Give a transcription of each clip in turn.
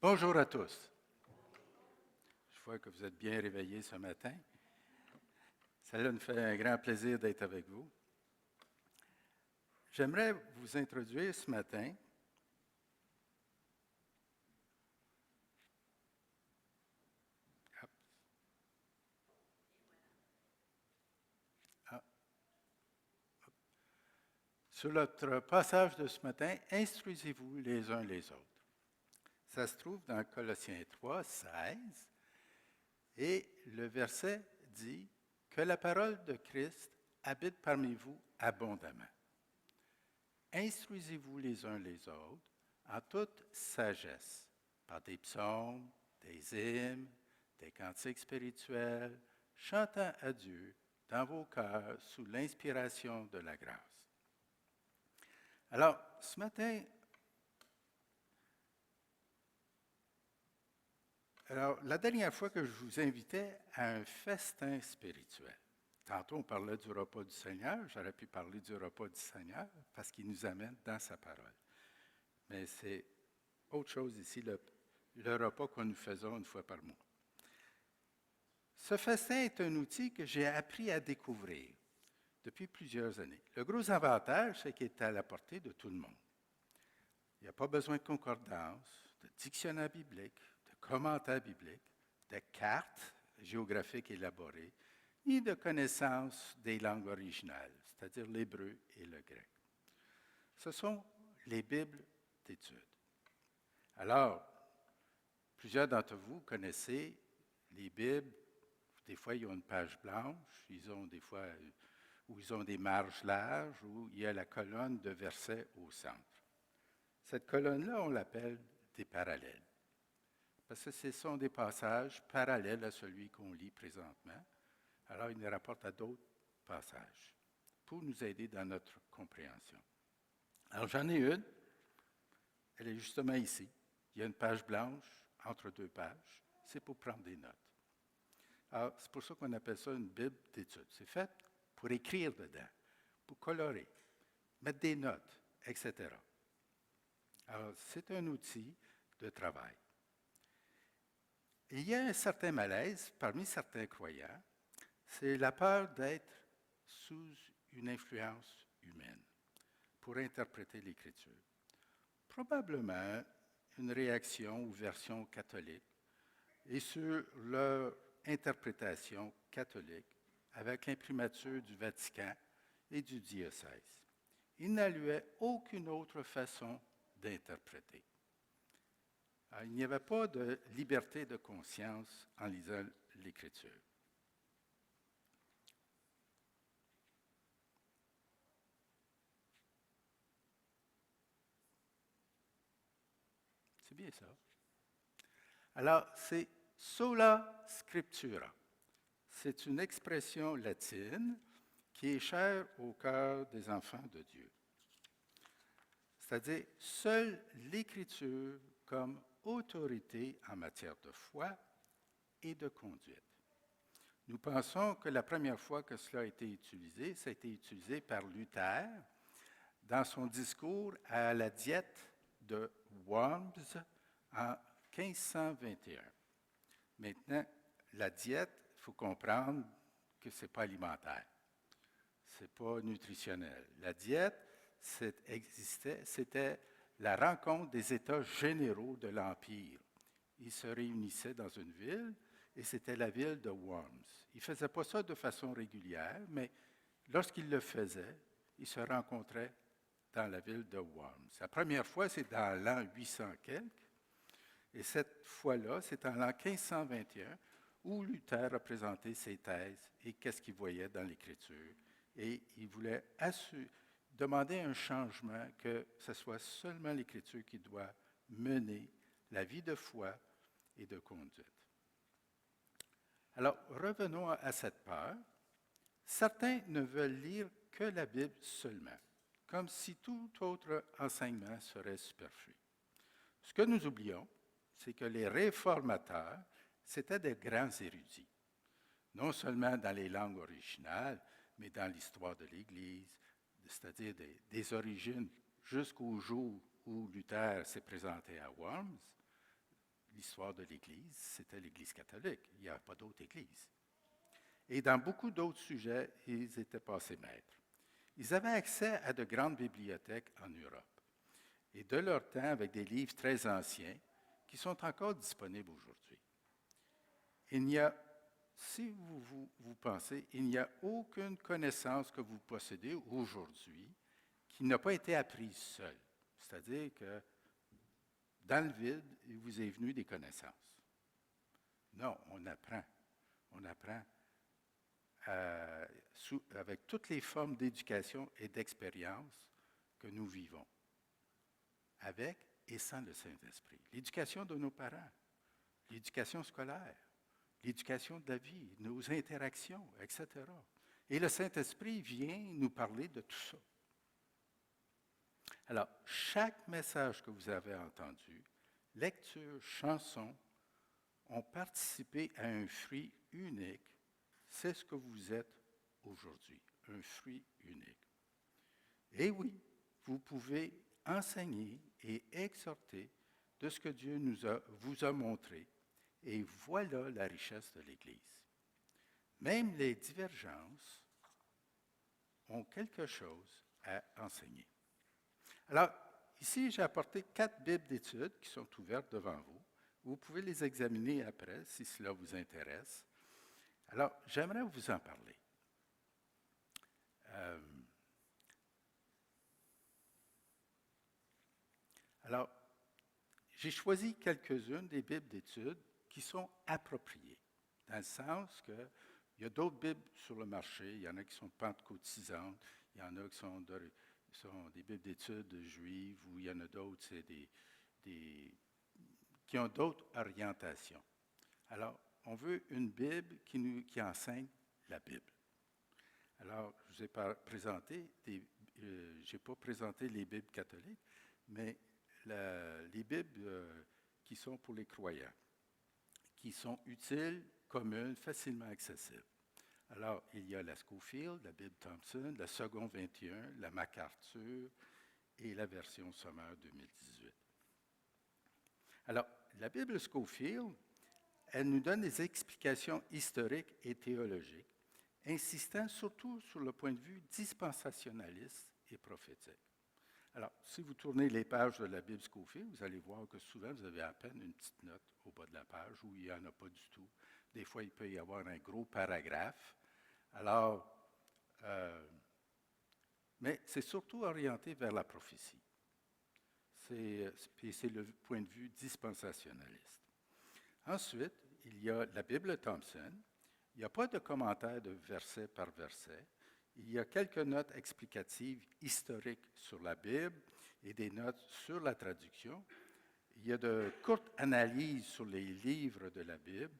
Bonjour à tous. Je vois que vous êtes bien réveillés ce matin. Cela nous fait un grand plaisir d'être avec vous. J'aimerais vous introduire ce matin ah, sur notre passage de ce matin. Instruisez-vous les uns les autres. Ça se trouve dans Colossiens 3, 16, et le verset dit que la parole de Christ habite parmi vous abondamment. Instruisez-vous les uns les autres en toute sagesse, par des psaumes, des hymnes, des cantiques spirituels, chantant à Dieu dans vos cœurs sous l'inspiration de la grâce. Alors, ce matin, la dernière fois que je vous invitais à un festin spirituel, tantôt on parlait du repas du Seigneur, j'aurais pu parler du repas du Seigneur parce qu'il nous amène dans sa parole. Mais c'est autre chose ici, le repas que nous faisons une fois par mois. Ce festin est un outil que j'ai appris à découvrir depuis plusieurs années. Le gros avantage, c'est qu'il est à la portée de tout le monde. Il n'y a pas besoin de concordance, de dictionnaire biblique, de commentaires bibliques, de cartes géographiques élaborées, ni de connaissance des langues originales, c'est-à-dire l'hébreu et le grec. Ce sont les Bibles d'études. Alors, plusieurs d'entre vous connaissez les Bibles. Des fois, ils ont une page blanche, ils ont des fois où ils ont des marges larges, où il y a la colonne de versets au centre. Cette colonne-là, on l'appelle des parallèles, parce que ce sont des passages parallèles à celui qu'on lit présentement. Alors, il nous rapporte à d'autres passages pour nous aider dans notre compréhension. Alors, j'en ai une. Elle est justement ici. Il y a une page blanche entre deux pages. C'est pour prendre des notes. Alors, c'est pour ça qu'on appelle ça une Bible d'études. C'est fait pour écrire dedans, pour colorer, mettre des notes, etc. Alors, c'est un outil de travail. Il y a un certain malaise parmi certains croyants, c'est la peur d'être sous une influence humaine pour interpréter l'Écriture. Probablement une réaction ou version catholique et sur leur interprétation catholique avec l'imprimature du Vatican et du diocèse. Il n'allouait aucune autre façon d'interpréter. Il n'y avait pas de liberté de conscience en lisant l'Écriture. C'est bien ça. Alors, c'est sola scriptura. C'est une expression latine qui est chère au cœur des enfants de Dieu. C'est-à-dire, seule l'Écriture comme autorité en matière de foi et de conduite. Nous pensons que la première fois que cela a été utilisé, ça a été utilisé par Luther dans son discours à la diète de Worms en 1521. Maintenant, la diète, il faut comprendre que ce n'est pas alimentaire, ce n'est pas nutritionnel. La diète, c'était la rencontre des États généraux de l'Empire. Ils se réunissaient dans une ville et c'était la ville de Worms. Ils ne faisaient pas ça de façon régulière, mais lorsqu'ils le faisaient, ils se rencontraient dans la ville de Worms. La première fois, c'est dans l'an 800 quelques, et cette fois-là, c'est en l'an 1521 où Luther a présenté ses thèses et qu'est-ce qu'il voyait dans l'Écriture. Et il voulait demander un changement, que ce soit seulement l'Écriture qui doit mener la vie de foi et de conduite. Alors, revenons à cette peur. Certains ne veulent lire que la Bible seulement, comme si tout autre enseignement serait superflu. Ce que nous oublions, c'est que les réformateurs, c'étaient des grands érudits, non seulement dans les langues originales, mais dans l'histoire de l'Église, c'est-à-dire des origines jusqu'au jour où Luther s'est présenté à Worms. l'histoire de l'Église, c'était l'Église catholique. Il n'y a pas d'autre Église. Et dans beaucoup d'autres sujets, ils étaient passés maîtres. Ils avaient accès à de grandes bibliothèques en Europe, et de leur temps avec des livres très anciens qui sont encore disponibles aujourd'hui. Il n'y a, si vous pensez, il n'y a aucune connaissance que vous possédez aujourd'hui qui n'a pas été apprise seule. C'est-à-dire que dans le vide, il vous est venu des connaissances. Non, on apprend. On apprend avec toutes les formes d'éducation et d'expérience que nous vivons, avec et sans le Saint-Esprit. L'éducation de nos parents, l'éducation scolaire, l'éducation de la vie, nos interactions, etc. Et le Saint-Esprit vient nous parler de tout ça. Alors, chaque message que vous avez entendu, lecture, chanson, ont participé à un fruit unique. C'est ce que vous êtes aujourd'hui, un fruit unique. Et oui, vous pouvez enseigner et exhorter de ce que Dieu vous a montré. Et voilà la richesse de l'Église. Même les divergences ont quelque chose à enseigner. Alors, ici, j'ai apporté 4 Bibles d'études qui sont ouvertes devant vous. Vous pouvez les examiner après si cela vous intéresse. Alors, j'aimerais vous en parler. Alors, j'ai choisi quelques-unes des Bibles d'études qui sont appropriées, dans le sens qu'il y a d'autres Bibles sur le marché, il y en a qui sont pentecôtisantes, il y en a qui sont des Bibles d'études juives, ou il y en a d'autres, c'est qui ont d'autres orientations. Alors, on veut une Bible qui enseigne la Bible. Alors, je vous ai présenté, j'ai pas présenté les Bibles catholiques, mais les Bibles qui sont pour les croyants, qui sont utiles, communes, facilement accessibles. Alors, il y a la Scofield, la Bible Thompson, la Second 21, la MacArthur et la version sommaire 2018. Alors, la Bible Scofield, elle nous donne des explications historiques et théologiques, insistant surtout sur le point de vue dispensationaliste et prophétique. Alors, si vous tournez les pages de la Bible Scofield, vous allez voir que souvent, vous avez à peine une petite note au bas de la page où il n'y en a pas du tout. Des fois, il peut y avoir un gros paragraphe. Alors, mais c'est surtout orienté vers la prophétie. C'est le point de vue dispensationaliste. Ensuite, il y a la Bible Thompson. Il n'y a pas de commentaire de verset par verset. Il y a quelques notes explicatives historiques sur la Bible et des notes sur la traduction. Il y a de courtes analyses sur les livres de la Bible.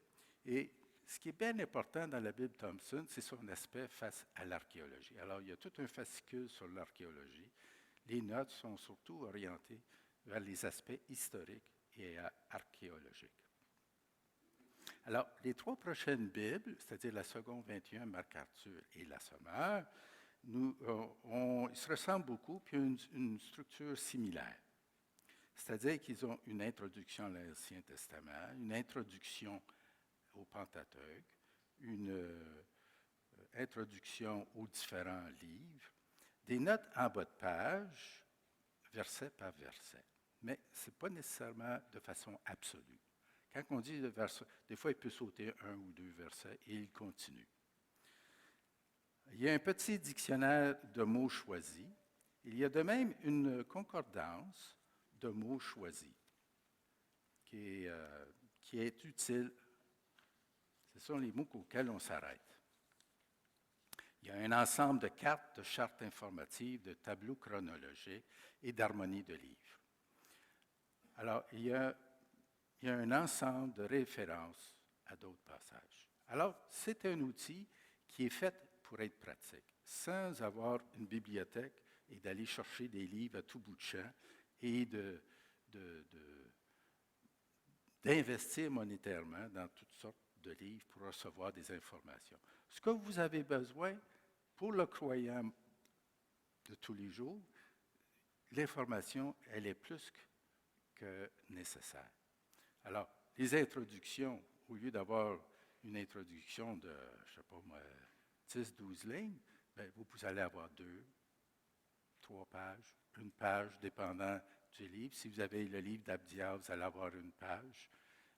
Et ce qui est bien important dans la Bible Thompson, c'est son aspect face à l'archéologie. Alors, il y a tout un fascicule sur l'archéologie. Les notes sont surtout orientées vers les aspects historiques et archéologiques. Alors, les 3 prochaines Bibles, c'est-à-dire la Seconde 21, MacArthur et la Sommaire, ils se ressemblent beaucoup, puis une structure similaire. C'est-à-dire qu'ils ont une introduction à l'Ancien Testament, une introduction au Pentateuque, une introduction aux différents livres, des notes en bas de page, verset par verset. Mais ce n'est pas nécessairement de façon absolue. Quand on dit le verset, des fois, il peut sauter 1 ou 2 versets et il continue. Il y a un petit dictionnaire de mots choisis. Il y a de même une concordance de mots choisis qui est utile. Ce sont les mots auxquels on s'arrête. Il y a un ensemble de cartes, de chartes informatives, de tableaux chronologiques et d'harmonie de livres. Alors, il y a un ensemble de références à d'autres passages. Alors, c'est un outil qui est fait pour être pratique, sans avoir une bibliothèque et d'aller chercher des livres à tout bout de champ et d'investir monétairement dans toutes sortes de livres pour recevoir des informations. Ce que vous avez besoin pour le croyant de tous les jours, l'information, elle est plus que nécessaire. Alors, les introductions, au lieu d'avoir une introduction de, je ne sais pas moi, 10-12 lignes, bien, vous allez avoir 2, 3 pages, une page, dépendant du livre. Si vous avez le livre d'Abdias, vous allez avoir une page.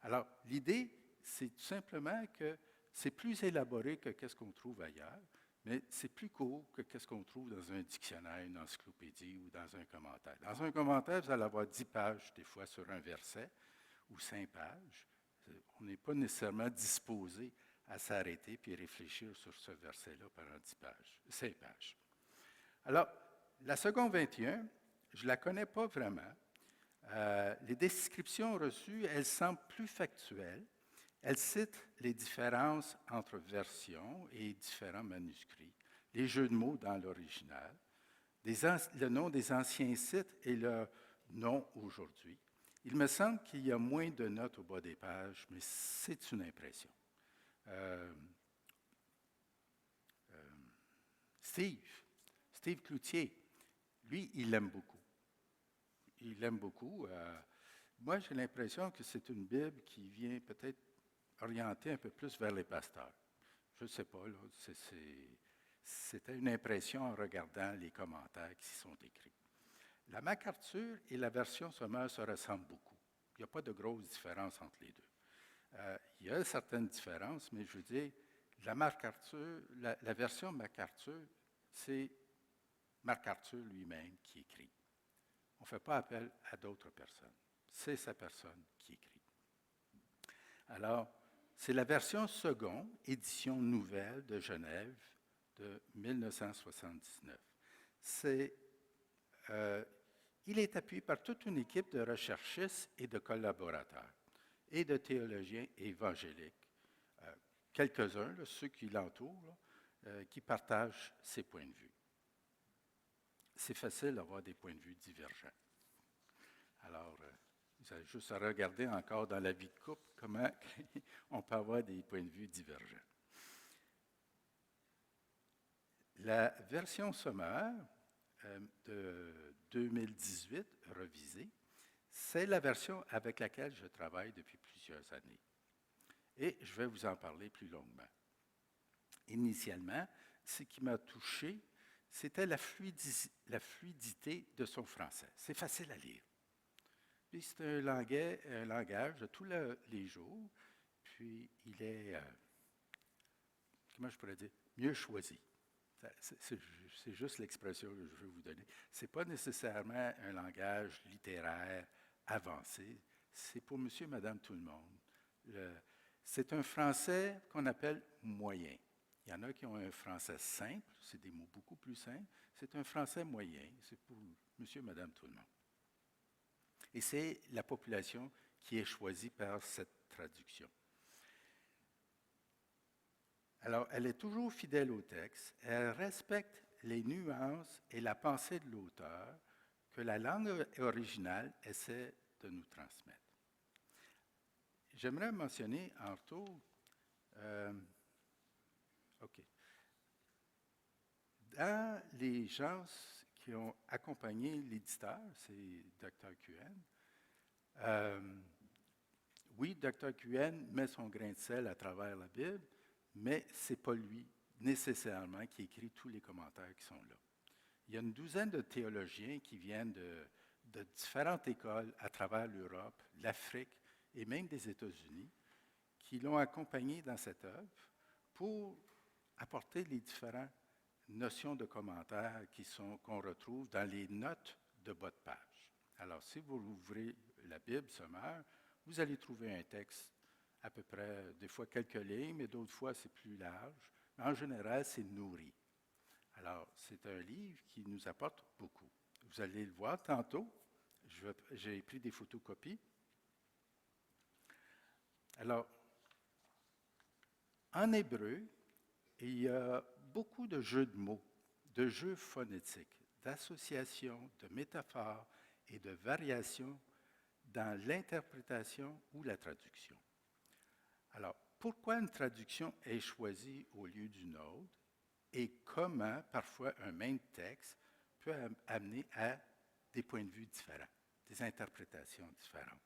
Alors, l'idée, c'est tout simplement que c'est plus élaboré que ce qu'on trouve ailleurs, mais c'est plus court que ce qu'on trouve dans un dictionnaire, une encyclopédie ou dans un commentaire. Dans un commentaire, vous allez avoir 10 pages, des fois, sur un verset, ou 5 pages. On n'est pas nécessairement disposé à s'arrêter puis réfléchir sur ce verset-là pendant 10 pages, 5 pages. Alors, la seconde 21, je ne la connais pas vraiment. Les descriptions reçues, elles semblent plus factuelles. Elles citent les différences entre versions et différents manuscrits, les jeux de mots dans l'original, le nom des anciens sites et leur nom aujourd'hui. Il me semble qu'il y a moins de notes au bas des pages, mais c'est une impression. Steve Cloutier, lui, il l'aime beaucoup. Il l'aime beaucoup. Moi, j'ai l'impression que c'est une Bible qui vient peut-être orientée un peu plus vers les pasteurs. Je ne sais pas, là, c'était une impression en regardant les commentaires qui sont écrits. La MacArthur et la version sommaire se ressemblent beaucoup. Il n'y a pas de grosse différence entre les deux. Il y a certaines différences, mais je veux dire, la version MacArthur, c'est MacArthur lui-même qui écrit. On ne fait pas appel à d'autres personnes. C'est sa personne qui écrit. Alors, c'est la version seconde, édition nouvelle de Genève de 1979. Il est appuyé par toute une équipe de recherchistes et de collaborateurs, et de théologiens évangéliques, quelques-uns, là, ceux qui l'entourent, qui partagent ses points de vue. C'est facile d'avoir des points de vue divergents. Alors, vous avez juste à regarder encore dans la vie de couple comment on peut avoir des points de vue divergents. La version sommaire de 2018, revisée, c'est la version avec laquelle je travaille depuis plusieurs années. Et je vais vous en parler plus longuement. Initialement, ce qui m'a touché, c'était la fluidité de son français. C'est facile à lire. Puis c'est un langage de tous les jours, puis il est, comment je pourrais dire, mieux choisi. C'est juste l'expression que je veux vous donner. Ce n'est pas nécessairement un langage littéraire avancé, c'est pour monsieur, madame, tout le monde. C'est un français qu'on appelle moyen. Il y en a qui ont un français simple, c'est des mots beaucoup plus simples. C'est un français moyen, c'est pour monsieur, madame, tout le monde. Et c'est la population qui est choisie par cette traduction. Alors, elle est toujours fidèle au texte, elle respecte les nuances et la pensée de l'auteur que la langue originale essaie de nous transmettre. J'aimerais mentionner en retour, dans les gens qui ont accompagné l'éditeur, c'est Dr. QN. Oui, Dr. QN met son grain de sel à travers la Bible, mais ce n'est pas lui nécessairement qui écrit tous les commentaires qui sont là. Il y a une douzaine de théologiens qui viennent de différentes écoles à travers l'Europe, l'Afrique et même des États-Unis, qui l'ont accompagné dans cette œuvre pour apporter les différentes notions de commentaires qu'on retrouve dans les notes de bas de page. Alors, si vous ouvrez la Bible sommaire, vous allez trouver un texte à peu près, des fois quelques lignes, mais d'autres fois c'est plus large. Mais en général, c'est nourri. Alors, c'est un livre qui nous apporte beaucoup. Vous allez le voir tantôt. J'ai pris des photocopies. Alors, en hébreu, il y a beaucoup de jeux de mots, de jeux phonétiques, d'associations, de métaphores et de variations dans l'interprétation ou la traduction. Alors, pourquoi une traduction est choisie au lieu d'une autre et comment, parfois, un même texte peut amener à des points de vue différents, des interprétations différentes.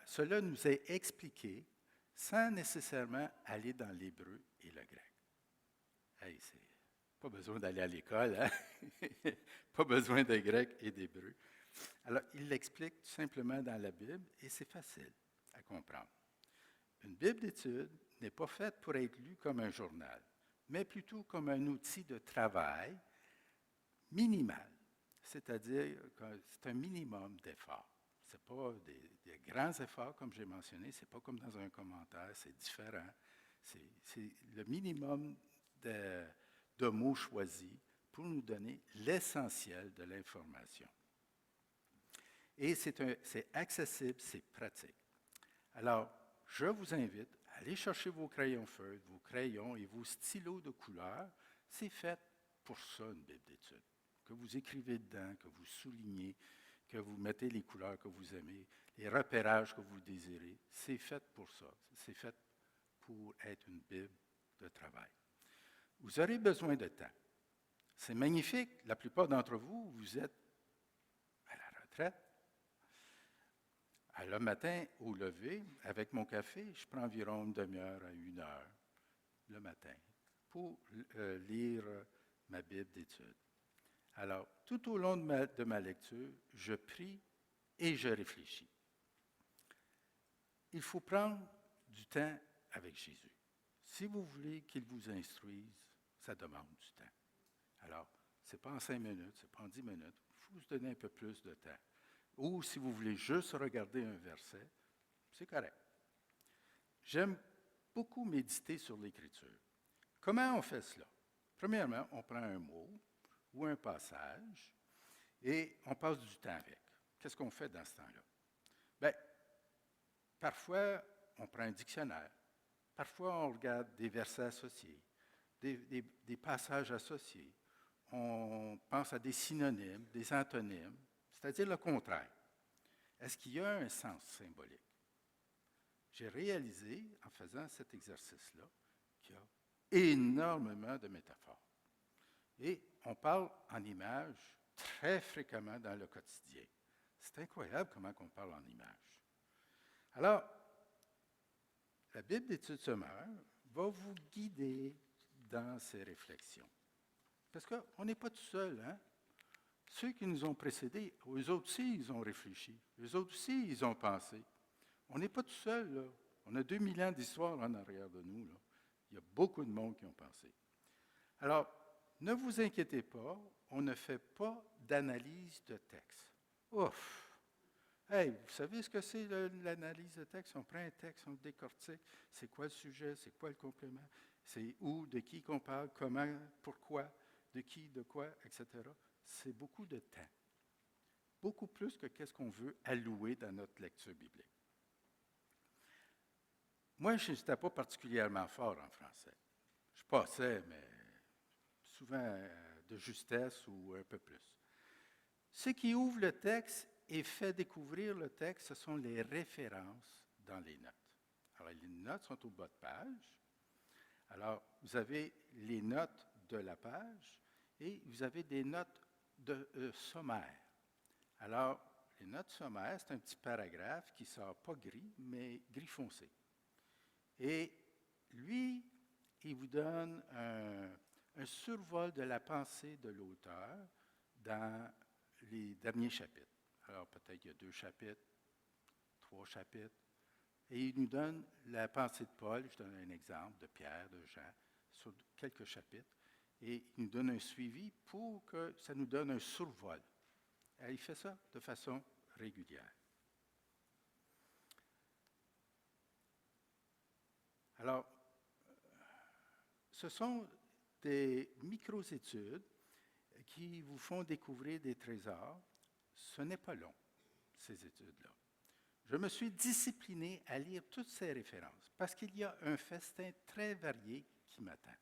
cela nous est expliqué sans nécessairement aller dans l'hébreu et le grec. Hey, c'est pas besoin d'aller à l'école, hein? Pas besoin de grec et d'hébreu. Alors, il l'explique tout simplement dans la Bible et c'est facile à comprendre. Une Bible d'étude n'est pas faite pour être lue comme un journal, mais plutôt comme un outil de travail minimal, c'est-à-dire que c'est un minimum d'efforts. Ce n'est pas des grands efforts, comme j'ai mentionné, ce n'est pas comme dans un commentaire, c'est différent. C'est le minimum de mots choisis pour nous donner l'essentiel de l'information. Et c'est accessible, c'est pratique. Alors, je vous invite à aller chercher vos crayons feutres, vos crayons et vos stylos de couleur. C'est fait pour ça, une Bible d'étude. Que vous écrivez dedans, que vous soulignez, que vous mettez les couleurs que vous aimez, les repérages que vous désirez. C'est fait pour ça. C'est fait pour être une Bible de travail. Vous aurez besoin de temps. C'est magnifique. La plupart d'entre vous, vous êtes à la retraite. Le matin, au lever, avec mon café, je prends environ une demi-heure à 1 heure le matin pour lire ma Bible d'étude. Alors, tout au long de ma lecture, je prie et je réfléchis. Il faut prendre du temps avec Jésus. Si vous voulez qu'il vous instruise, ça demande du temps. Alors, ce n'est pas en 5 minutes, ce n'est pas en 10 minutes. Il faut se donner un peu plus de temps. Ou si vous voulez juste regarder un verset, c'est correct. J'aime beaucoup méditer sur l'Écriture. Comment on fait cela? Premièrement, on prend un mot ou un passage et on passe du temps avec. Qu'est-ce qu'on fait dans ce temps-là? Bien, parfois, on prend un dictionnaire. Parfois, on regarde des versets associés, des passages associés. On pense à des synonymes, des antonymes, c'est-à-dire le contraire. Est-ce qu'il y a un sens symbolique? J'ai réalisé, en faisant cet exercice-là, qu'il y a énormément de métaphores. Et on parle en images très fréquemment dans le quotidien. C'est incroyable comment on parle en images. Alors, la Bible d'études sommaires va vous guider dans ces réflexions. Parce qu'on n'est pas tout seul, hein? Ceux qui nous ont précédés, eux autres aussi, ils ont réfléchi. Eux autres aussi, ils ont pensé. On n'est pas tout seul, là. On a 2000 ans d'histoire en arrière de nous, là. Il y a beaucoup de monde qui ont pensé. Alors, ne vous inquiétez pas, on ne fait pas d'analyse de texte. Ouf! Hey, vous savez ce que c'est l'analyse de texte? On prend un texte, on le décortique. C'est quoi le sujet? C'est quoi le complément? C'est où, de qui qu'on parle, comment, pourquoi, de qui, de quoi, etc. C'est beaucoup de temps. Beaucoup plus que qu'est-ce qu'on veut allouer dans notre lecture biblique. Moi, je n'étais pas particulièrement fort en français. Je passais, mais souvent de justesse ou un peu plus. Ce qui ouvre le texte et fait découvrir le texte, ce sont les références dans les notes. Alors, les notes sont au bas de page. Alors, vous avez les notes de la page et vous avez des notes de sommaire. Alors, les notes sommaires, c'est un petit paragraphe qui ne sort pas gris, mais gris foncé. Et lui, il vous donne un survol de la pensée de l'auteur dans les derniers chapitres. Alors, peut-être qu'il y a 2 chapitres, 3 chapitres. Et il nous donne la pensée de Paul, je donne un exemple, de Pierre, de Jean, sur quelques chapitres. Et il nous donne un suivi pour que ça nous donne un survol. Et il fait ça de façon régulière. Alors, ce sont des micro-études qui vous font découvrir des trésors. Ce n'est pas long, ces études-là. Je me suis discipliné à lire toutes ces références parce qu'il y a un festin très varié qui m'attend.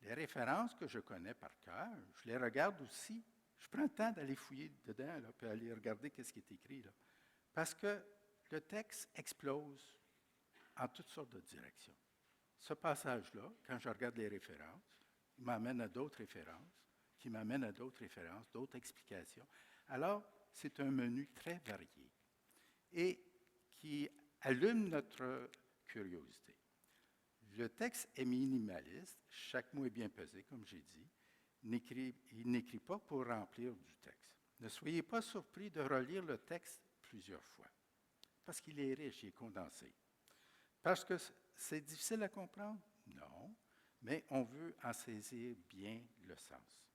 Les références que je connais par cœur, je les regarde aussi. Je prends le temps d'aller fouiller dedans, là, puis aller regarder ce qui est écrit, là, parce que le texte explose en toutes sortes de directions. Ce passage-là, quand je regarde les références, il m'amène à d'autres références, qui m'amènent à d'autres références, d'autres explications. Alors, c'est un menu très varié. Et qui allume notre curiosité. Le texte est minimaliste, chaque mot est bien pesé, comme j'ai dit. Il n'écrit pas pour remplir du texte. Ne soyez pas surpris de relire le texte plusieurs fois, parce qu'il est riche, il est condensé. Parce que c'est difficile à comprendre? Non, mais on veut en saisir bien le sens.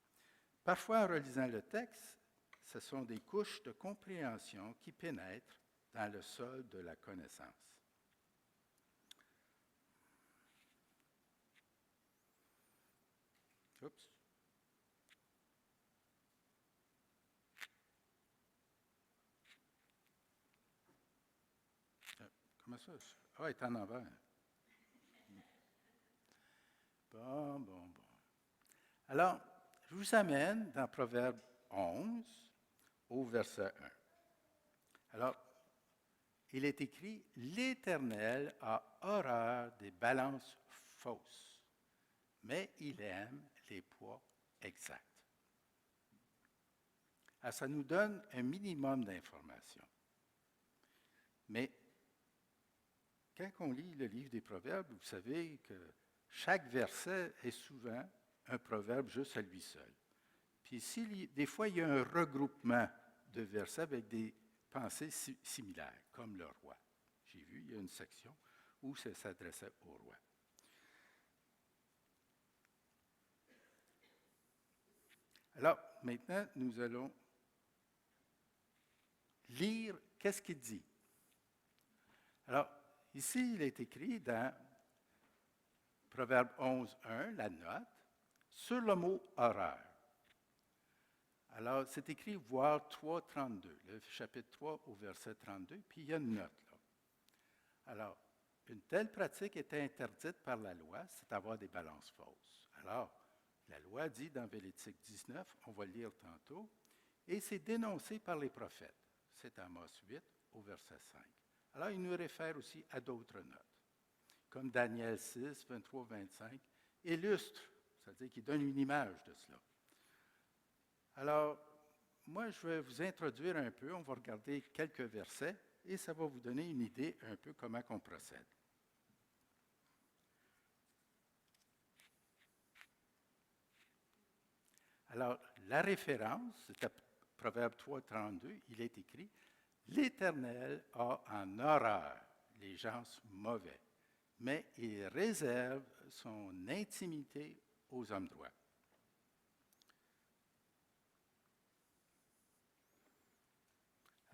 Parfois, en relisant le texte, ce sont des couches de compréhension qui pénètrent dans le sol de la connaissance. Oups. Comment ça? Ah, il est en envers. Bon. Alors, je vous amène dans Proverbe 11 au verset 1. Alors, il est écrit, l'Éternel a horreur des balances fausses, mais il aime les poids exacts. Alors, ça nous donne un minimum d'informations. Mais quand on lit le livre des Proverbes, vous savez que chaque verset est souvent un proverbe juste à lui seul. Puis ici, des fois, il y a un regroupement de versets avec des pensées similaires, comme le roi. J'ai vu, il y a une section où ça s'adressait au roi. Alors, maintenant, nous allons lire qu'est-ce qu'il dit. Alors, ici, il est écrit dans Proverbe 11, 1, la note, sur le mot horreur. Alors, c'est écrit voir 3, 32, le chapitre 3 au verset 32, puis il y a une note là. Alors, une telle pratique est interdite par la loi, c'est avoir des balances fausses. Alors, la loi dit dans Lévitique 19, on va le lire tantôt, et c'est dénoncé par les prophètes. C'est Amos 8 au verset 5. Alors, il nous réfère aussi à d'autres notes, comme Daniel 6, 23, 25, illustre, c'est-à-dire qu'il donne une image de cela. Alors, moi, je vais vous introduire un peu, on va regarder quelques versets, et ça va vous donner une idée un peu comment on procède. Alors, la référence, c'est à Proverbe 3, 32, il est écrit « L'Éternel a en horreur les gens mauvais, mais il réserve son intimité aux hommes droits. »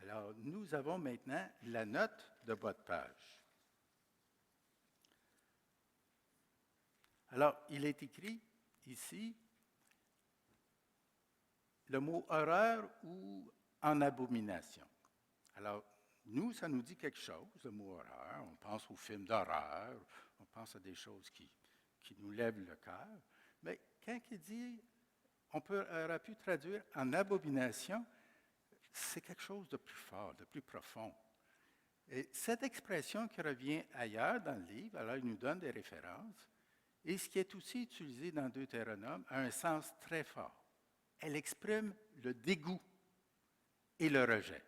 Alors, nous avons maintenant la note de bas de page. Alors, il est écrit ici le mot horreur ou en abomination. Alors, nous, ça nous dit quelque chose, le mot horreur. On pense aux films d'horreur, on pense à des choses qui nous lèvent le cœur. Mais quand il dit, aurait pu traduire en abomination, c'est quelque chose de plus fort, de plus profond. Et cette expression qui revient ailleurs dans le livre, alors il nous donne des références, et ce qui est aussi utilisé dans Deutéronome a un sens très fort. Elle exprime le dégoût et le rejet.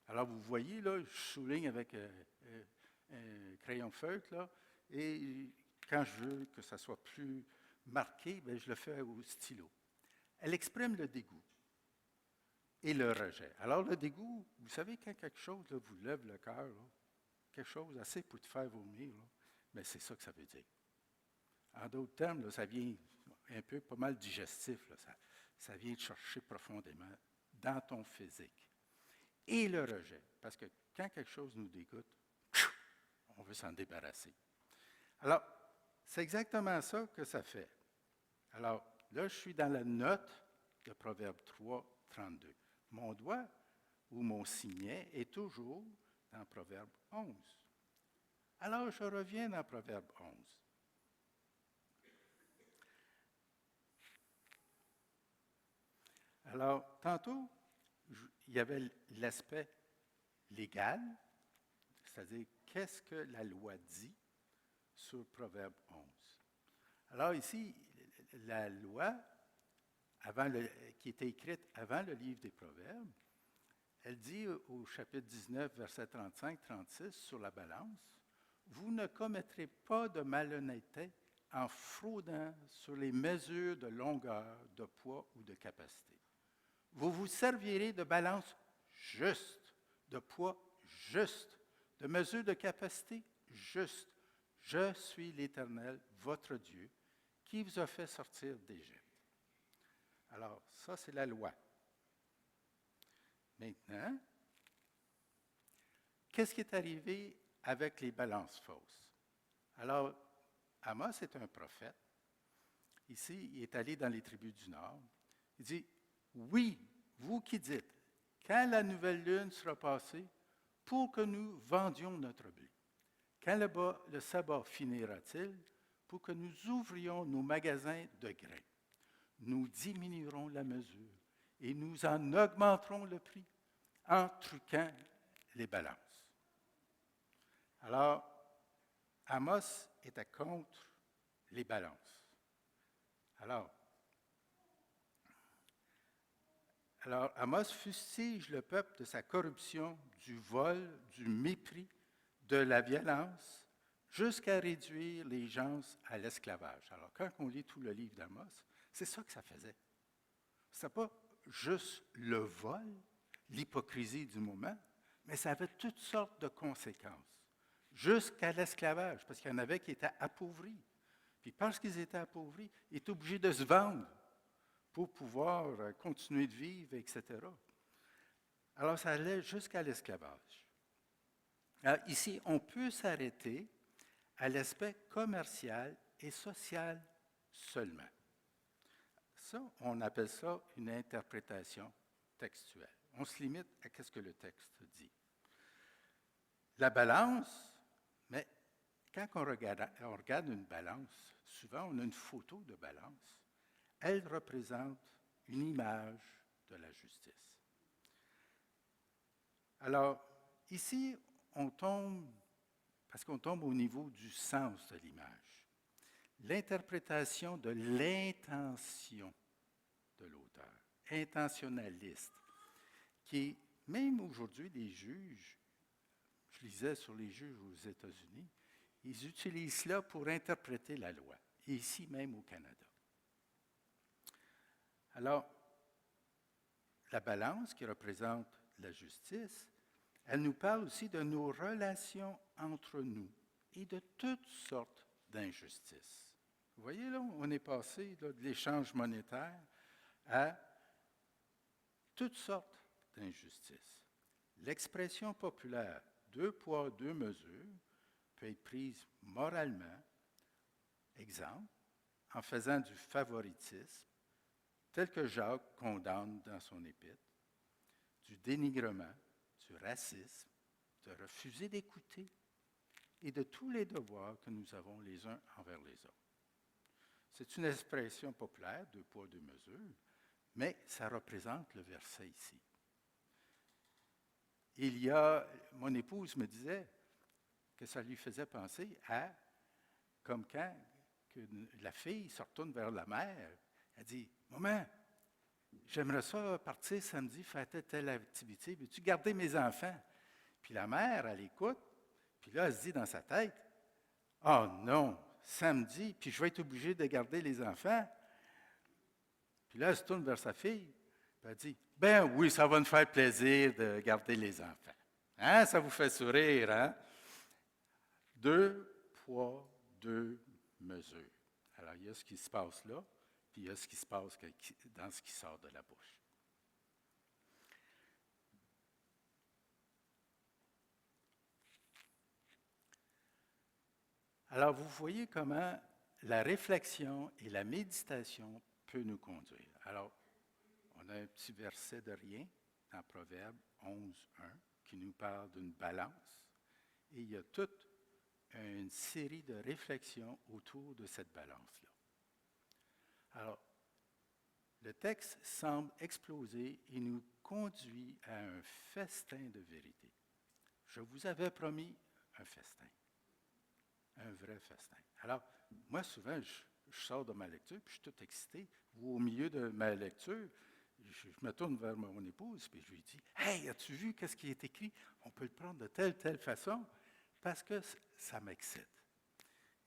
Alors vous voyez, là, je souligne avec un crayon feutre, là, et quand je veux que ça soit plus marqué, bien, je le fais au stylo. Elle exprime le dégoût et le rejet. Alors, le dégoût, vous savez, quand quelque chose là, vous lève le cœur, là, quelque chose assez pour te faire vomir, mais c'est ça que ça veut dire. En d'autres termes, là, ça vient un peu pas mal digestif, là, ça vient te chercher profondément dans ton physique. Et le rejet, parce que quand quelque chose nous dégoûte, on veut s'en débarrasser. Alors, c'est exactement ça que ça fait. Alors, là, je suis dans la note de Proverbe 3, 32. Mon doigt ou mon signet est toujours dans Proverbe 11. Alors, je reviens dans Proverbe 11. Alors, tantôt, il y avait l'aspect légal, c'est-à-dire qu'est-ce que la loi dit sur Proverbe 11. Alors ici, la loi qui était écrite avant le livre des Proverbes, Elle dit au chapitre 19, versets 35-36, sur la balance, « Vous ne commettrez pas de malhonnêteté en fraudant sur les mesures de longueur, de poids ou de capacité. Vous vous servirez de balance juste, de poids juste, de mesure de capacité juste. Je suis l'Éternel, votre Dieu, qui vous a fait sortir d'Égypte. » Alors, ça, c'est la loi. Maintenant, qu'est-ce qui est arrivé avec les balances fausses? Alors, Amos est un prophète. Ici, il est allé dans les tribus du Nord. Il dit, « Oui, vous qui dites, quand la nouvelle lune sera passée, pour que nous vendions notre blé. Quand le sabbat finira-t-il, pour que nous ouvrions nos magasins de grains. Nous diminuerons la mesure et nous en augmenterons le prix en truquant les balances. » Alors, Amos était contre les balances. Alors, Amos fustige le peuple de sa corruption, du vol, du mépris, de la violence, jusqu'à réduire les gens à l'esclavage. Alors, quand on lit tout le livre d'Amos, c'est ça que ça faisait. Ce n'était pas juste le vol, l'hypocrisie du moment, mais ça avait toutes sortes de conséquences, jusqu'à l'esclavage, parce qu'il y en avait qui étaient appauvris. Puis parce qu'ils étaient appauvris, ils étaient obligés de se vendre pour pouvoir continuer de vivre, etc. Alors, ça allait jusqu'à l'esclavage. Alors, ici, on peut s'arrêter à l'aspect commercial et social seulement. Ça, on appelle ça une interprétation textuelle. On se limite à ce que le texte dit. La balance, mais quand on regarde une balance, souvent on a une photo de balance, elle représente une image de la justice. Alors, ici, on tombe, parce qu'on tombe au niveau du sens de l'image, l'interprétation de l'intention de l'auteur, intentionnaliste, qui, même aujourd'hui, les juges, je lisais sur les juges aux États-Unis, ils utilisent cela pour interpréter la loi, et ici même au Canada. Alors, la balance qui représente la justice, elle nous parle aussi de nos relations entre nous et de toutes sortes d'injustices. Vous voyez, là, on est passé là, de l'échange monétaire à toutes sortes d'injustices. L'expression populaire « deux poids, deux mesures » peut être prise moralement, exemple, en faisant du favoritisme, tel que Jacques condamne dans son épître, du dénigrement, du racisme, de refuser d'écouter et de tous les devoirs que nous avons les uns envers les autres. C'est une expression populaire, deux poids, deux mesures, mais ça représente le verset ici. Mon épouse me disait que ça lui faisait penser à, comme quand que la fille se retourne vers la mère, elle dit, « Maman, j'aimerais ça partir samedi, faire telle activité, veux-tu garder mes enfants? » Puis la mère, elle écoute, puis là, elle se dit dans sa tête, « Oh non, samedi, puis je vais être obligée de garder les enfants. » Puis là, elle se tourne vers sa fille, puis elle dit, « Ben oui, ça va nous faire plaisir de garder les enfants. Hein, ça vous fait sourire, hein? » Deux poids, deux mesures. Alors, il y a ce qui se passe là, puis il y a ce qui se passe dans ce qui sort de la bouche. Alors, vous voyez comment la réflexion et la méditation peuvent nous conduire. Alors, on a un petit verset de rien dans Proverbe 11.1 qui nous parle d'une balance. Et il y a toute une série de réflexions autour de cette balance-là. Alors, le texte semble exploser et nous conduit à un festin de vérité. Je vous avais promis un festin, un vrai festin. Alors, moi, souvent, je sors de ma lecture, puis je suis tout excité. Ou au milieu de ma lecture, je me tourne vers mon épouse, puis je lui dis, « Hey, as-tu vu qu'est-ce qui est écrit? On peut le prendre de telle façon, parce que ça m'excite. »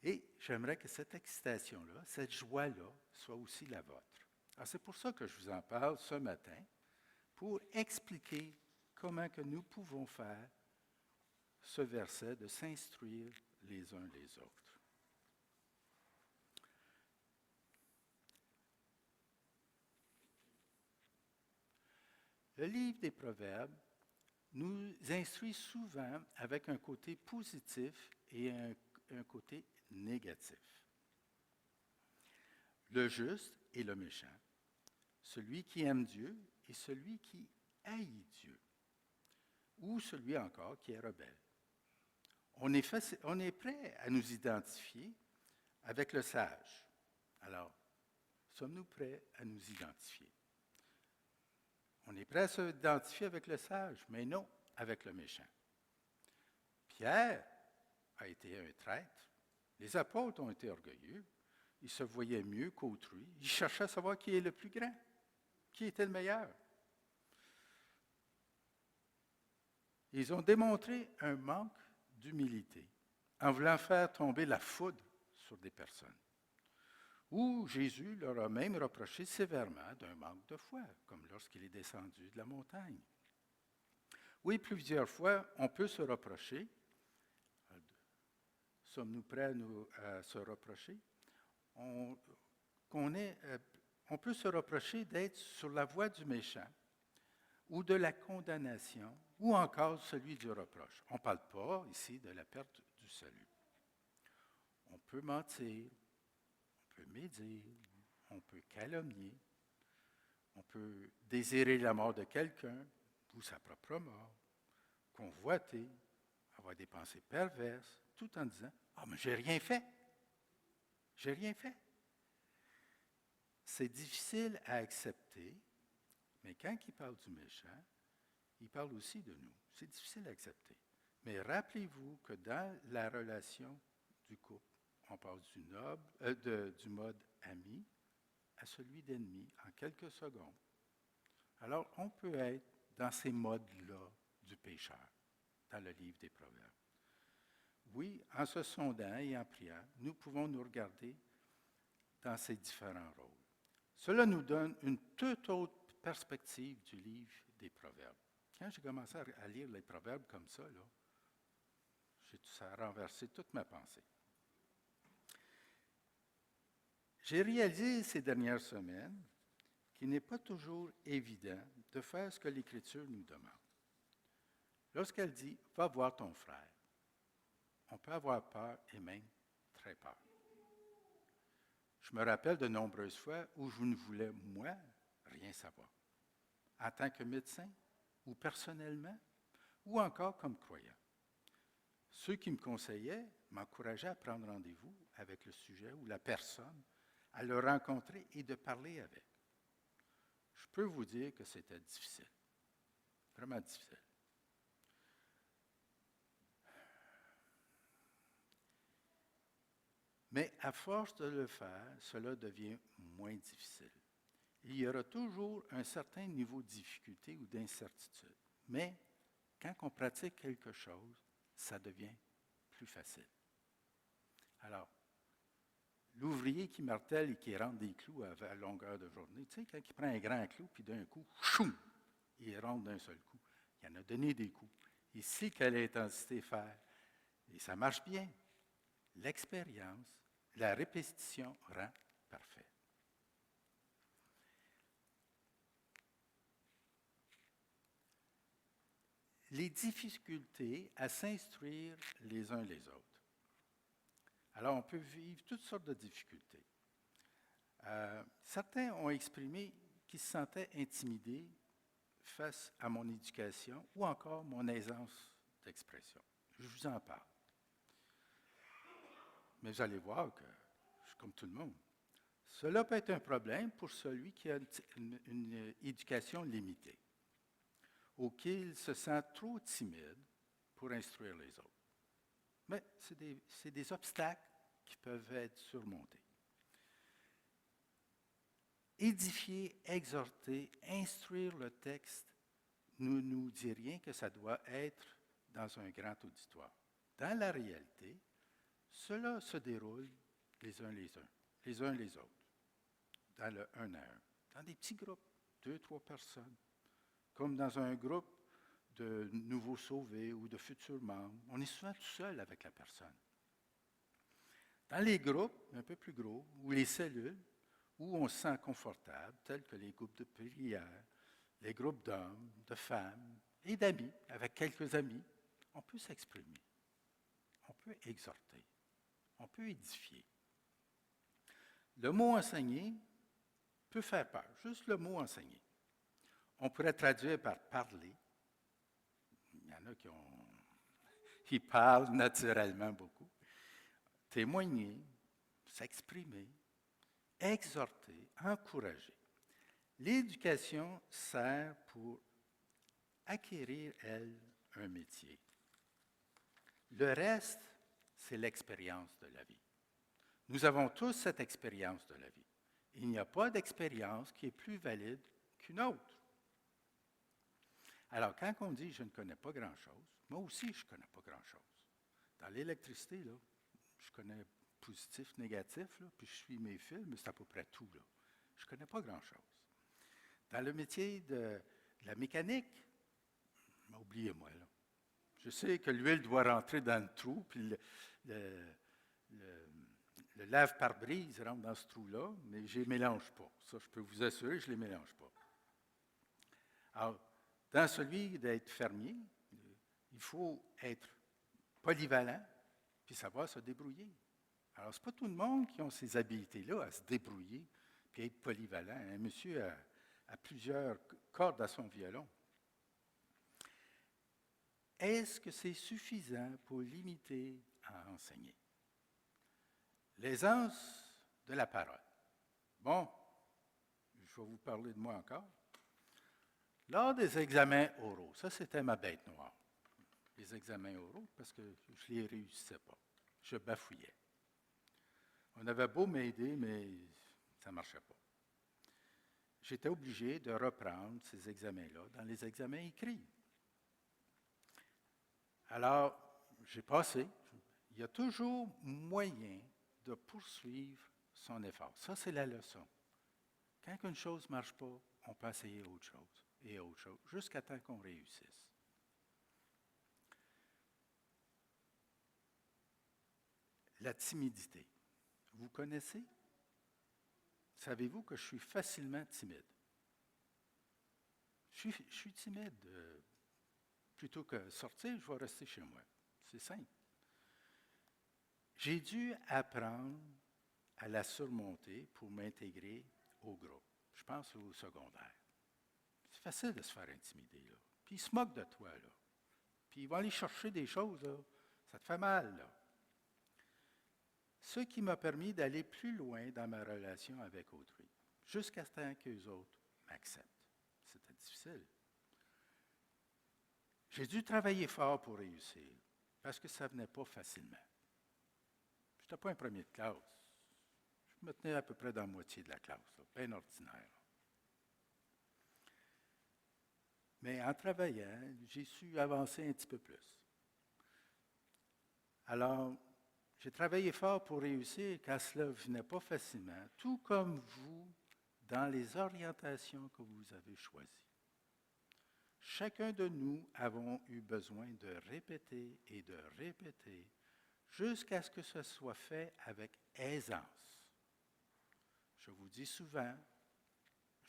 Et j'aimerais que cette excitation-là, cette joie-là, soit aussi la vôtre. Alors, c'est pour ça que je vous en parle ce matin, pour expliquer comment que nous pouvons faire ce verset de s'instruire les uns les autres. Le livre des Proverbes nous instruit souvent avec un côté positif et un côté négatif. Le juste et le méchant, celui qui aime Dieu et celui qui haït Dieu, ou celui encore qui est rebelle. On est prêt à nous identifier avec le sage. Alors, sommes-nous prêts à nous identifier? On est prêt à s'identifier avec le sage, mais non avec le méchant. Pierre a été un traître. Les apôtres ont été orgueilleux. Ils se voyaient mieux qu'autrui. Ils cherchaient à savoir qui est le plus grand, qui était le meilleur. Ils ont démontré un manque d'humilité en voulant faire tomber la foudre sur des personnes. Où Jésus leur a même reproché sévèrement d'un manque de foi, comme lorsqu'il est descendu de la montagne. Oui, plusieurs fois, on peut se reprocher. Sommes-nous prêts à se reprocher? On peut se reprocher d'être sur la voie du méchant ou de la condamnation ou encore celui du reproche. On ne parle pas ici de la perte du salut. On peut mentir, on peut médire, on peut calomnier, on peut désirer la mort de quelqu'un ou sa propre mort, convoiter, avoir des pensées perverses, tout en disant « Ah, mais j'ai rien fait! J'ai rien fait! » C'est difficile à accepter, mais quand il parle du méchant, il parle aussi de nous. C'est difficile à accepter. Mais rappelez-vous que dans la relation du couple, on passe du mode ami à celui d'ennemi en quelques secondes. Alors, on peut être dans ces modes-là du pécheur, dans le livre des Proverbes. Oui, en se sondant et en priant, nous pouvons nous regarder dans ces différents rôles. Cela nous donne une toute autre perspective du livre des Proverbes. Quand j'ai commencé à lire les Proverbes comme ça, ça a renversé toute ma pensée. J'ai réalisé ces dernières semaines qu'il n'est pas toujours évident de faire ce que l'Écriture nous demande. Lorsqu'elle dit « Va voir ton frère », on peut avoir peur et même très peur. Je me rappelle de nombreuses fois où je ne voulais, moi, rien savoir. En tant que médecin, ou personnellement, ou encore comme croyant. Ceux qui me conseillaient m'encourageaient à prendre rendez-vous avec le sujet ou la personne, à le rencontrer et de parler avec. Je peux vous dire que c'était difficile, vraiment difficile. Mais à force de le faire, cela devient moins difficile. Il y aura toujours un certain niveau de difficulté ou d'incertitude. Mais quand on pratique quelque chose, ça devient plus facile. Alors, l'ouvrier qui martèle et qui rentre des clous à longueur de journée, tu sais, quand il prend un grand clou, puis d'un coup, choum, il rentre d'un seul coup. Il en a donné des coups. Il sait quelle intensité faire. Et ça marche bien. L'expérience, la répétition rend parfait. Les difficultés à s'instruire les uns les autres. Alors, on peut vivre toutes sortes de difficultés. Certains ont exprimé qu'ils se sentaient intimidés face à mon éducation ou encore mon aisance d'expression. Je vous en parle. Mais vous allez voir que je suis comme tout le monde. Cela peut être un problème pour celui qui a une éducation limitée ou qu'il se sent trop timide pour instruire les autres. Mais c'est des obstacles qui peuvent être surmontés. Édifier, exhorter, instruire le texte ne nous dit rien que ça doit être dans un grand auditoire. Dans la réalité, cela se déroule les uns les autres, dans le un à un, dans des petits groupes, 2, 3 personnes, comme dans un groupe de nouveaux sauvés ou de futurs membres. On est souvent tout seul avec la personne. Dans les groupes un peu plus gros, ou les cellules, où on se sent confortable, tels que les groupes de prière, les groupes d'hommes, de femmes et d'amis, avec quelques amis, on peut s'exprimer, on peut exhorter, on peut édifier. Le mot enseigner peut faire peur, juste le mot enseigner. On pourrait traduire par parler. Il y en a qui parlent naturellement beaucoup. Témoigner, s'exprimer, exhorter, encourager. L'éducation sert pour acquérir, elle, un métier. Le reste, c'est l'expérience de la vie. Nous avons tous cette expérience de la vie. Il n'y a pas d'expérience qui est plus valide qu'une autre. Alors, quand on dit « je ne connais pas grand-chose », moi aussi, je ne connais pas grand-chose. Dans l'électricité, là, je connais positif, négatif, là, puis je suis mes fils, mais c'est à peu près tout. Là. Je ne connais pas grand-chose. Dans le métier de la mécanique, oubliez-moi, là. Je sais que l'huile doit rentrer dans le trou, puis le lave-pare-brise rentre dans ce trou-là, mais je ne les mélange pas. Ça, je peux vous assurer, je ne les mélange pas. Alors, dans celui d'être fermier, il faut être polyvalent, puis savoir se débrouiller. Alors, ce n'est pas tout le monde qui a ces habiletés-là à se débrouiller, puis être polyvalent. Un monsieur a plusieurs cordes à son violon. Est-ce que c'est suffisant pour limiter à enseigner? L'aisance de la parole. Bon, je vais vous parler de moi encore. Lors des examens oraux, ça c'était ma bête noire, les examens oraux, parce que je ne les réussissais pas. Je bafouillais. On avait beau m'aider, mais ça ne marchait pas. J'étais obligé de reprendre ces examens-là dans les examens écrits. Alors, j'ai passé. Il y a toujours moyen de poursuivre son effort. Ça, c'est la leçon. Quand une chose ne marche pas, on peut essayer autre chose et autre chose, jusqu'à temps qu'on réussisse. La timidité. Vous connaissez? Savez-vous que je suis facilement timide? Je suis timide. Plutôt que sortir, je vais rester chez moi. C'est simple. J'ai dû apprendre à la surmonter pour m'intégrer au groupe. Je pense au secondaire. C'est facile de se faire intimider, là. Puis ils se moquent de toi, là. Puis ils vont aller chercher des choses, là. Ça te fait mal, là. Ce qui m'a permis d'aller plus loin dans ma relation avec autrui, jusqu'à ce temps qu'eux autres m'acceptent. C'était difficile. J'ai dû travailler fort pour réussir, parce que ça ne venait pas facilement. Je n'étais pas un premier de classe. Je me tenais à peu près dans la moitié de la classe, là, bien ordinaire. Mais en travaillant, j'ai su avancer un petit peu plus. Alors, j'ai travaillé fort pour réussir, car cela ne venait pas facilement, tout comme vous, dans les orientations que vous avez choisies. Chacun de nous avons eu besoin de répéter et de répéter jusqu'à ce que ce soit fait avec aisance. Je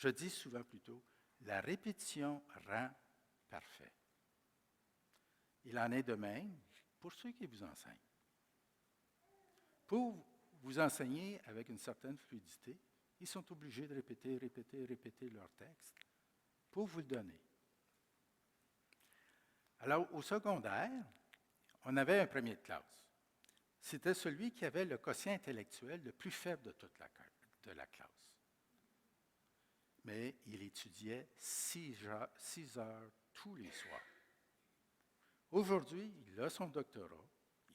dis souvent plutôt, la répétition rend parfait. Il en est de même pour ceux qui vous enseignent. Pour vous enseigner avec une certaine fluidité, ils sont obligés de répéter leur texte pour vous le donner. Alors, au secondaire, on avait un premier de classe. C'était celui qui avait le quotient intellectuel le plus faible de toute la classe. Mais il étudiait 6 heures tous les soirs. Aujourd'hui, il a son doctorat,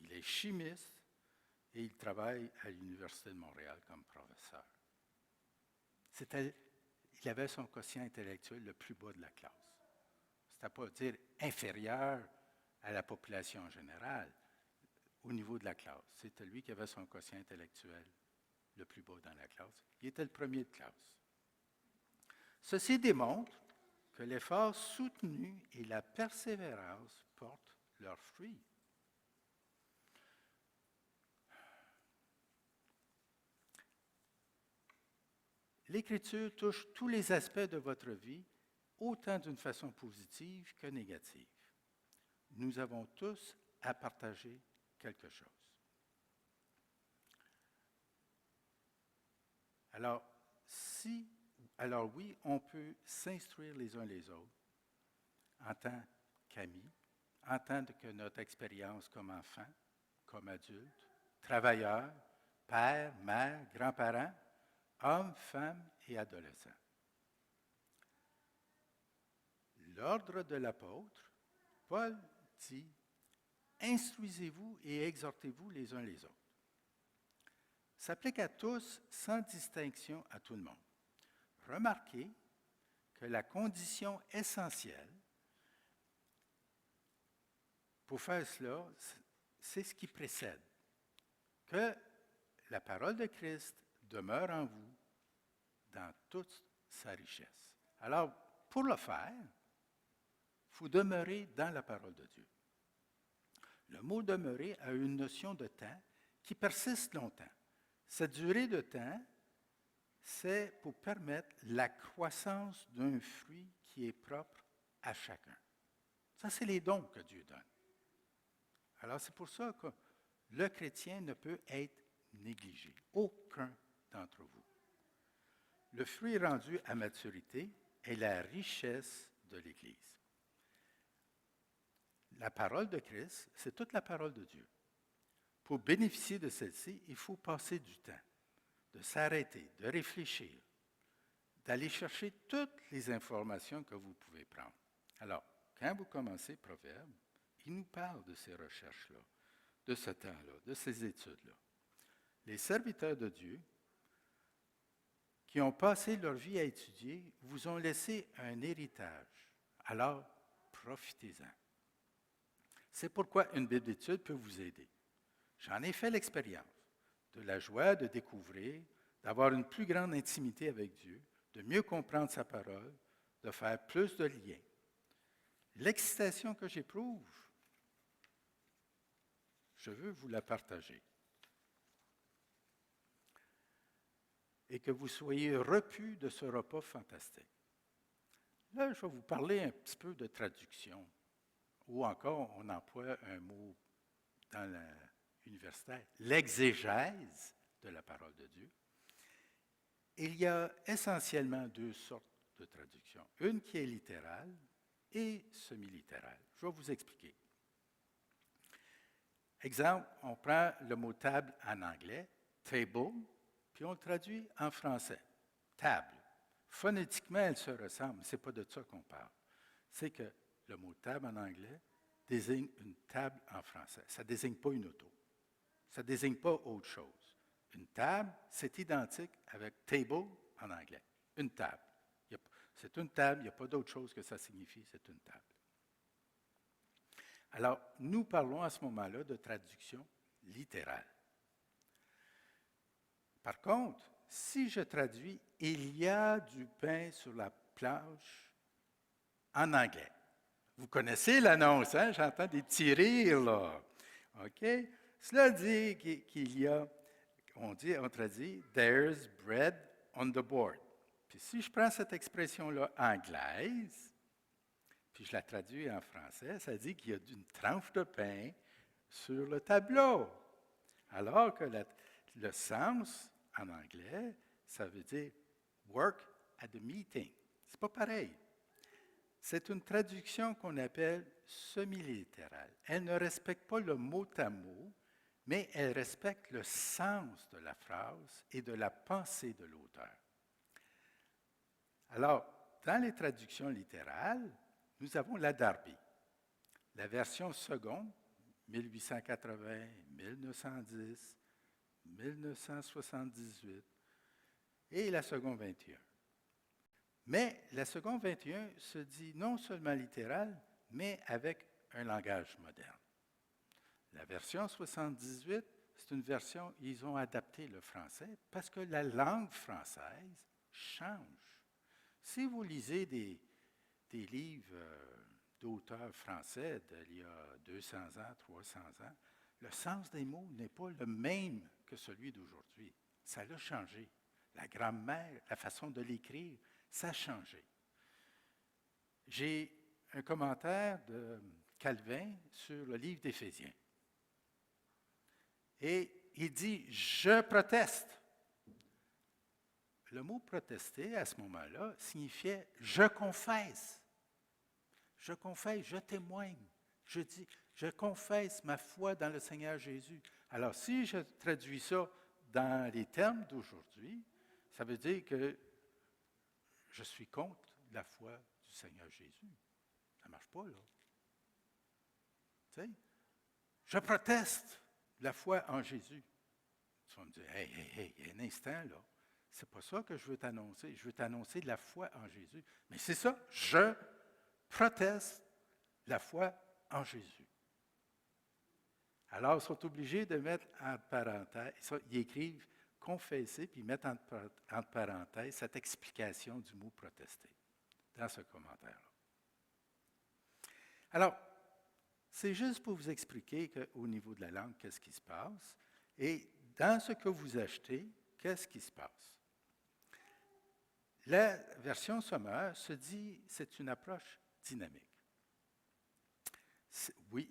il est chimiste et il travaille à l'Université de Montréal comme professeur. Il avait son quotient intellectuel le plus bas de la classe. C'est à pas dire inférieur à la population générale, au niveau de la classe. C'était lui qui avait son quotient intellectuel le plus bas dans la classe. Il était le premier de classe. Ceci démontre que l'effort soutenu et la persévérance portent leurs fruits. L'Écriture touche tous les aspects de votre vie, autant d'une façon positive que négative. Nous avons tous à partager quelque chose. Alors oui, on peut s'instruire les uns les autres en tant qu'amis, en tant que notre expérience comme enfant, comme adulte, travailleur, père, mère, grands-parents, hommes, femmes et adolescents. L'ordre de l'apôtre, Paul dit, instruisez-vous et exhortez-vous les uns les autres. S'applique à tous sans distinction à tout le monde. Remarquez que la condition essentielle pour faire cela, c'est ce qui précède. Que la parole de Christ demeure en vous dans toute sa richesse. Alors, pour le faire, il faut demeurer dans la parole de Dieu. Le mot demeurer a une notion de temps qui persiste longtemps. Cette durée de temps, c'est pour permettre la croissance d'un fruit qui est propre à chacun. Ça, c'est les dons que Dieu donne. Alors, c'est pour ça que le chrétien ne peut être négligé. Aucun d'entre vous. Le fruit rendu à maturité est la richesse de l'Église. La parole de Christ, c'est toute la parole de Dieu. Pour bénéficier de celle-ci, il faut passer du temps, de s'arrêter, de réfléchir, d'aller chercher toutes les informations que vous pouvez prendre. Alors, quand vous commencez Proverbe, il nous parle de ces recherches-là, de ce temps-là, de ces études-là. Les serviteurs de Dieu qui ont passé leur vie à étudier vous ont laissé un héritage. Alors, profitez-en. C'est pourquoi une Bible d'étude peut vous aider. J'en ai fait l'expérience de la joie de découvrir, d'avoir une plus grande intimité avec Dieu, de mieux comprendre sa parole, de faire plus de liens. L'excitation que j'éprouve, je veux vous la partager. Et que vous soyez repus de ce repas fantastique. Là, je vais vous parler un petit peu de traduction, ou encore, on emploie un mot dans l'universitaire, l'exégèse de la parole de Dieu. Il y a essentiellement deux sortes de traductions, une qui est littérale et semi-littérale. Je vais vous expliquer. Exemple, on prend le mot table en anglais, table, puis on le traduit en français, table. Phonétiquement, elles se ressemblent, ce n'est pas de ça qu'on parle. C'est que le mot table en anglais désigne une table en français. Ça ne désigne pas une auto. Ça ne désigne pas autre chose. Une table, c'est identique avec table en anglais. Une table. C'est une table, il n'y a pas d'autre chose que ça signifie, c'est une table. Alors, nous parlons à ce moment-là de traduction littérale. Par contre, si je traduis « il y a du pain sur la planche » en anglais. Vous connaissez l'annonce, hein? J'entends des petits rires, là. OK? Cela dit qu'il y a, on traduit « there's bread on the board ». Puis si je prends cette expression-là anglaise, puis je la traduis en français, ça dit qu'il y a une tranche de pain sur le tableau. Alors que le sens en anglais, ça veut dire work at the meeting. C'est pas pareil. C'est une traduction qu'on appelle semi-littérale. Elle ne respecte pas le mot à mot, mais elle respecte le sens de la phrase et de la pensée de l'auteur. Alors, dans les traductions littérales, nous avons la Darby. La version seconde, 1880, 1910, 1978, et la seconde 21. Mais la seconde 21 se dit non seulement littérale, mais avec un langage moderne. La version 78, c'est une version, ils ont adapté le français parce que la langue française change. Si vous lisez des livres d'auteurs français d'il y a 200 ans, 300 ans, le sens des mots n'est pas le même que celui d'aujourd'hui. Ça a changé. La grammaire, la façon de l'écrire, ça a changé. J'ai un commentaire de Calvin sur le livre d'Éphésiens. Et il dit « Je proteste ». Le mot « protester » à ce moment-là signifiait « je confesse ». Je confesse, je témoigne. Je dis, je confesse ma foi dans le Seigneur Jésus. Alors, si je traduis ça dans les termes d'aujourd'hui, ça veut dire que je suis contre la foi du Seigneur Jésus. Ça ne marche pas, là. Tu sais? Je proteste la foi en Jésus. Tu vas me dire, hey, un instant, là. C'est pas ça que je veux t'annoncer. Je veux t'annoncer la foi en Jésus. Mais c'est ça, je proteste la foi en Jésus. Alors, ils sont obligés de mettre en parenthèse, ils écrivent confesser, puis ils mettent entre parenthèses cette explication du mot protester dans ce commentaire-là. Alors, c'est juste pour vous expliquer qu'au niveau de la langue, qu'est-ce qui se passe, et dans ce que vous achetez, qu'est-ce qui se passe. La version sommaire se dit, c'est une approche dynamique. Oui,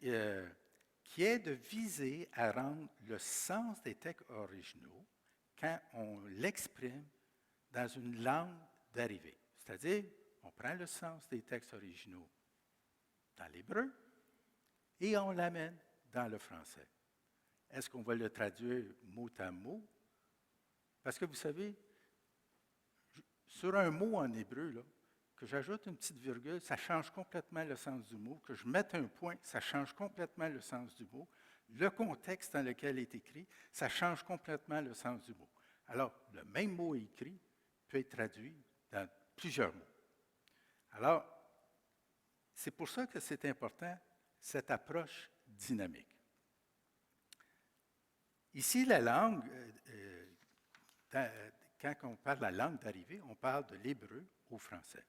qui est de viser à rendre le sens des textes originaux quand on l'exprime dans une langue d'arrivée. C'est-à-dire, on prend le sens des textes originaux dans l'hébreu et on l'amène dans le français. Est-ce qu'on va le traduire mot à mot? Parce que vous savez, sur un mot en hébreu, là, que j'ajoute une petite virgule, ça change complètement le sens du mot. Que je mette un point, ça change complètement le sens du mot. Le contexte dans lequel il est écrit, ça change complètement le sens du mot. Alors, le même mot écrit peut être traduit dans plusieurs mots. Alors, c'est pour ça que c'est important, cette approche dynamique. Ici, la langue, quand on parle de la langue d'arrivée, on parle de l'hébreu au français.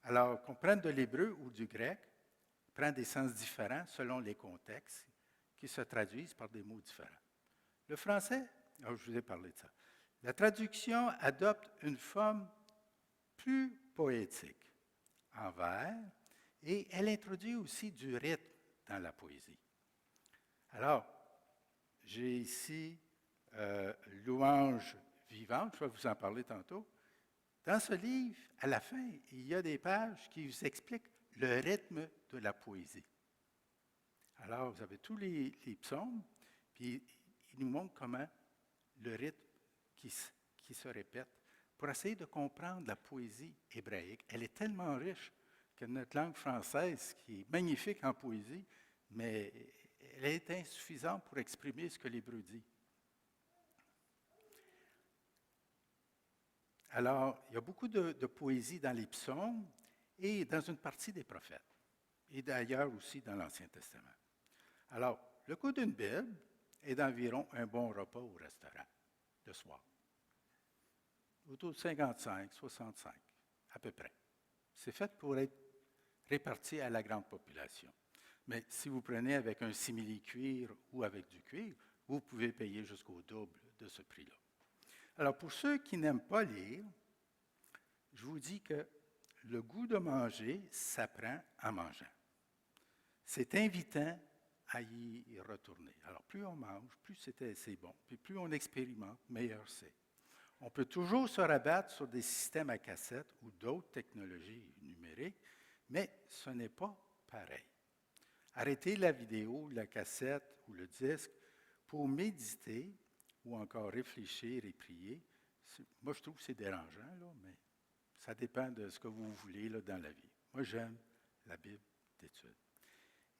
Alors, qu'on prenne de l'hébreu ou du grec, prend des sens différents selon les contextes qui se traduisent par des mots différents. Le français, je vous ai parlé de ça. La traduction adopte une forme plus poétique en vers et elle introduit aussi du rythme dans la poésie. Alors, j'ai ici Louange vivante, je vais vous en parler tantôt. Dans ce livre, à la fin, il y a des pages qui vous expliquent le rythme de la poésie. Alors, vous avez tous les psaumes, puis il nous montre comment le rythme qui se répète pour essayer de comprendre la poésie hébraïque. Elle est tellement riche que notre langue française, qui est magnifique en poésie, mais elle est insuffisante pour exprimer ce que l'hébreu dit. Alors, il y a beaucoup de poésie dans les psaumes et dans une partie des prophètes, et d'ailleurs aussi dans l'Ancien Testament. Alors, le coût d'une Bible est d'environ un bon repas au restaurant, le soir. Autour de 55, 65, à peu près. C'est fait pour être réparti à la grande population. Mais si vous prenez avec un simili-cuir ou avec du cuir, vous pouvez payer jusqu'au double de ce prix-là. Alors, pour ceux qui n'aiment pas lire, je vous dis que le goût de manger s'apprend en mangeant. C'est invitant à y retourner. Alors, plus on mange, plus c'est bon, puis plus on expérimente, meilleur c'est. On peut toujours se rabattre sur des systèmes à cassette ou d'autres technologies numériques, mais ce n'est pas pareil. Arrêtez la vidéo, la cassette ou le disque pour méditer ou encore réfléchir et prier. Moi, je trouve que c'est dérangeant, là, mais ça dépend de ce que vous voulez là, dans la vie. Moi, j'aime la Bible d'étude.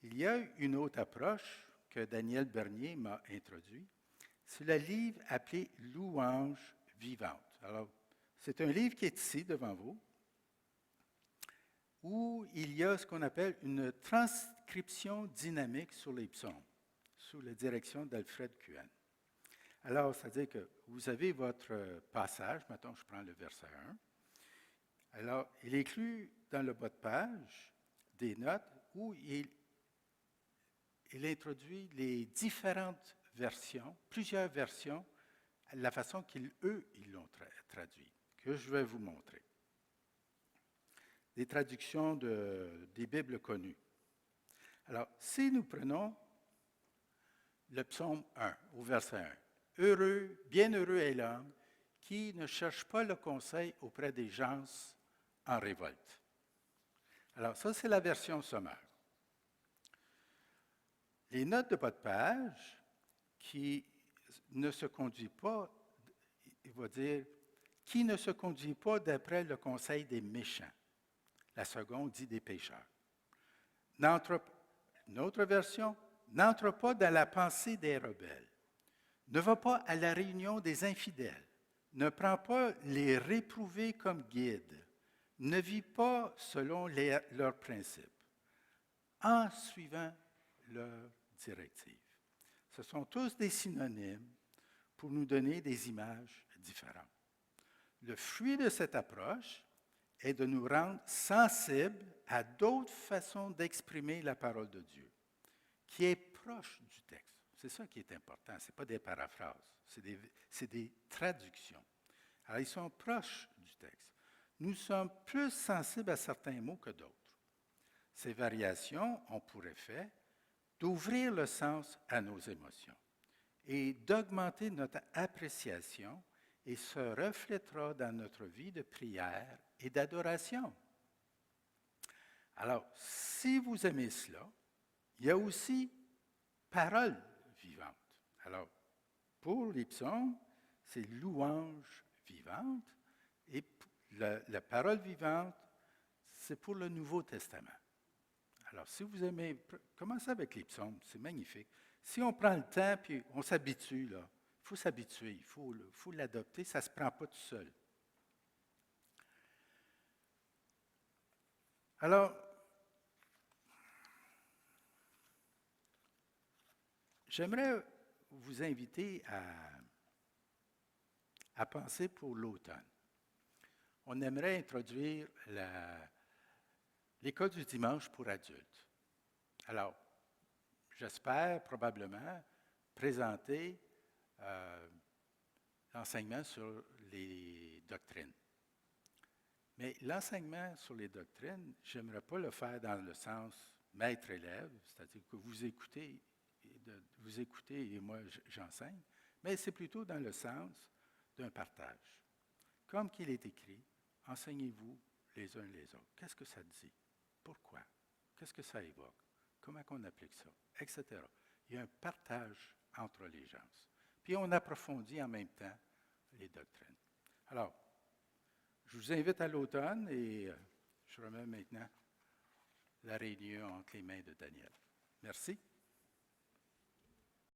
Il y a une autre approche que Daniel Bernier m'a introduite. c'est le livre appelé Louange vivante. Alors, c'est un livre qui est ici devant vous, où il y a ce qu'on appelle une transcription dynamique sur les psaumes, sous la direction d'Alfred Kuhn. Alors, c'est-à-dire que vous avez votre passage, maintenant je prends le verset 1. Alors, il inclut dans le bas de page des notes où il introduit les différentes versions, plusieurs versions, la façon qu'eux, ils l'ont traduit, que je vais vous montrer. Des traductions des Bibles connues. Alors, si nous prenons le psaume 1, au verset 1, « Heureux, bienheureux est l'homme qui ne cherche pas le conseil auprès des gens en révolte. » Alors, ça, c'est la version sommaire. Les notes de bas de page qui ne se conduit pas, il va dire, qui ne se conduit pas d'après le conseil des méchants. La seconde dit des pécheurs. Notre version, n'entre pas dans la pensée des rebelles. Ne va pas à la réunion des infidèles. Ne prend pas les réprouvés comme guides. Ne vit pas selon leurs principes, en suivant leurs directives. Ce sont tous des synonymes pour nous donner des images différentes. Le fruit de cette approche est de nous rendre sensibles à d'autres façons d'exprimer la parole de Dieu, qui est proche du texte. C'est ça qui est important, ce n'est pas des paraphrases, c'est des traductions. Alors, ils sont proches du texte. Nous sommes plus sensibles à certains mots que d'autres. Ces variations ont pour effet d'ouvrir le sens à nos émotions et d'augmenter notre appréciation et se reflètera dans notre vie de prière et d'adoration. Alors, si vous aimez cela, il y a aussi parole vivante. Alors, pour les psaumes, c'est louange vivante et la parole vivante, c'est pour le Nouveau Testament. Alors, si vous aimez, commencez avec les psaumes, c'est magnifique. Si on prend le temps puis on s'habitue, là, il faut s'habituer, il faut l'adopter, ça ne se prend pas tout seul. Alors, j'aimerais vous inviter à penser pour l'automne. On aimerait introduire l'école du dimanche pour adultes. Alors, j'espère probablement présenter l'enseignement sur les doctrines. Mais l'enseignement sur les doctrines, je n'aimerais pas le faire dans le sens maître-élève, c'est-à-dire que vous écoutez et moi j'enseigne, mais c'est plutôt dans le sens d'un partage. Comme qu'il est écrit, enseignez-vous les uns les autres. Qu'est-ce que ça dit? Pourquoi? Qu'est-ce que ça évoque? Comment on applique ça? Etc. Il y a un partage entre les gens. Puis on approfondit en même temps les doctrines. Alors, je vous invite à l'automne et je remets maintenant la réunion entre les mains de Daniel. Merci.